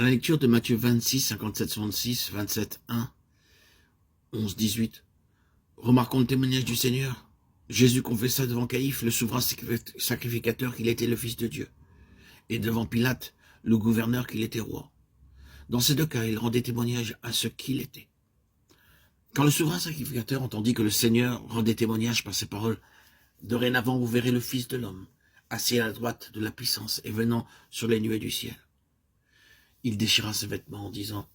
À la lecture de Matthieu 26, 57, 66, 27, 1, 11, 18, remarquons le témoignage du Seigneur. Jésus confessa devant Caïphe, le souverain sacrificateur, qu'il était le Fils de Dieu, et devant Pilate, le gouverneur, qu'il était roi. Dans ces deux cas, il rendait témoignage à ce qu'il était. Quand le souverain sacrificateur entendit que le Seigneur rendait témoignage par ses paroles, « Dorénavant, vous verrez le Fils de l'homme, assis à la droite de la puissance et venant sur les nuées du ciel. » Il déchira ses vêtements en disant,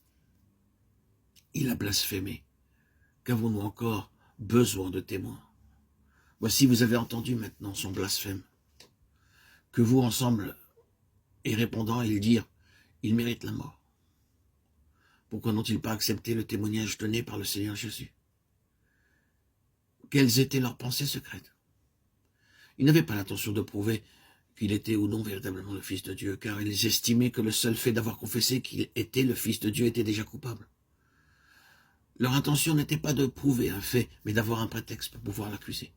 « Il a blasphémé. Qu'avons-nous encore besoin de témoins? Voici, vous avez entendu maintenant son blasphème. Que vous ensemble, et répondant, ils dirent, il mérite la mort. Pourquoi n'ont-ils pas accepté le témoignage donné par le Seigneur Jésus? Quelles étaient leurs pensées secrètes? Ils n'avaient pas l'intention de prouver qu'il était ou non véritablement le Fils de Dieu, car ils estimaient que le seul fait d'avoir confessé qu'il était le Fils de Dieu était déjà coupable. Leur intention n'était pas de prouver un fait, mais d'avoir un prétexte pour pouvoir l'accuser.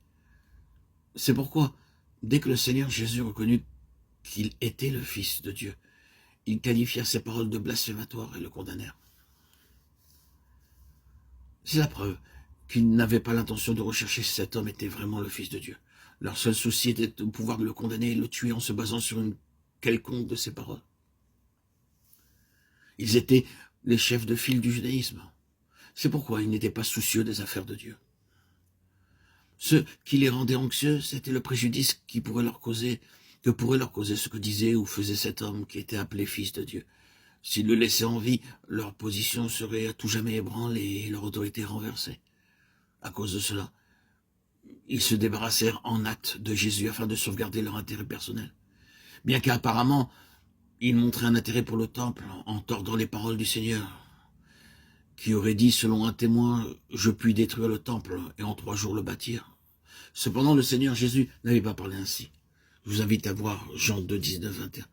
C'est pourquoi, dès que le Seigneur Jésus reconnut qu'il était le Fils de Dieu, ils qualifièrent ses paroles de blasphématoires et le condamnèrent. C'est la preuve qu'ils n'avaient pas l'intention de rechercher si cet homme était vraiment le Fils de Dieu. Leur seul souci était de pouvoir le condamner et le tuer en se basant sur une quelconque de ses paroles. Ils étaient les chefs de file du judaïsme. C'est pourquoi ils n'étaient pas soucieux des affaires de Dieu. Ce qui les rendait anxieux, c'était le préjudice que pourrait leur causer ce que disait ou faisait cet homme qui était appelé Fils de Dieu. S'ils le laissaient en vie, leur position serait à tout jamais ébranlée et leur autorité renversée. À cause de cela, ils se débarrassèrent en hâte de Jésus afin de sauvegarder leur intérêt personnel. Bien qu'apparemment, ils montraient un intérêt pour le temple en tordant les paroles du Seigneur, qui aurait dit, selon un témoin, « Je puis détruire le temple et en 3 jours le bâtir ». Cependant, le Seigneur Jésus n'avait pas parlé ainsi. Je vous invite à voir Jean 2, 19, 21.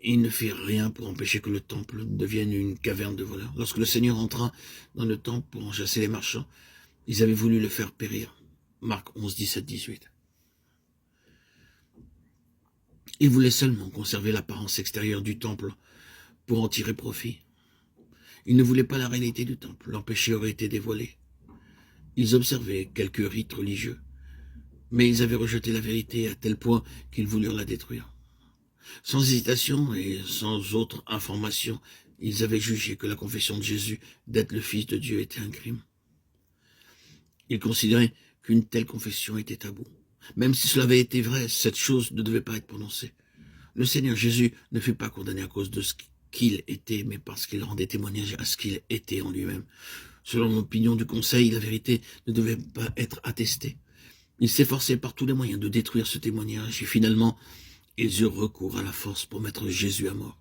Il ne fit rien pour empêcher que le temple devienne une caverne de voleurs. Lorsque le Seigneur entra dans le temple pour en chasser les marchands, ils avaient voulu le faire périr. Marc 11, 17, 18. Ils voulaient seulement conserver l'apparence extérieure du temple pour en tirer profit. Ils ne voulaient pas la réalité du temple, leur péché aurait été dévoilé. Ils observaient quelques rites religieux, mais ils avaient rejeté la vérité à tel point qu'ils voulurent la détruire. Sans hésitation et sans autre information, ils avaient jugé que la confession de Jésus d'être le Fils de Dieu était un crime. Ils considéraient qu'une telle confession était tabou. Même si cela avait été vrai, cette chose ne devait pas être prononcée. Le Seigneur Jésus ne fut pas condamné à cause de ce qu'il était, mais parce qu'il rendait témoignage à ce qu'il était en lui-même. Selon l'opinion du Conseil, la vérité ne devait pas être attestée. Ils s'efforçaient par tous les moyens de détruire ce témoignage et finalement, ils eurent recours à la force pour mettre Jésus à mort.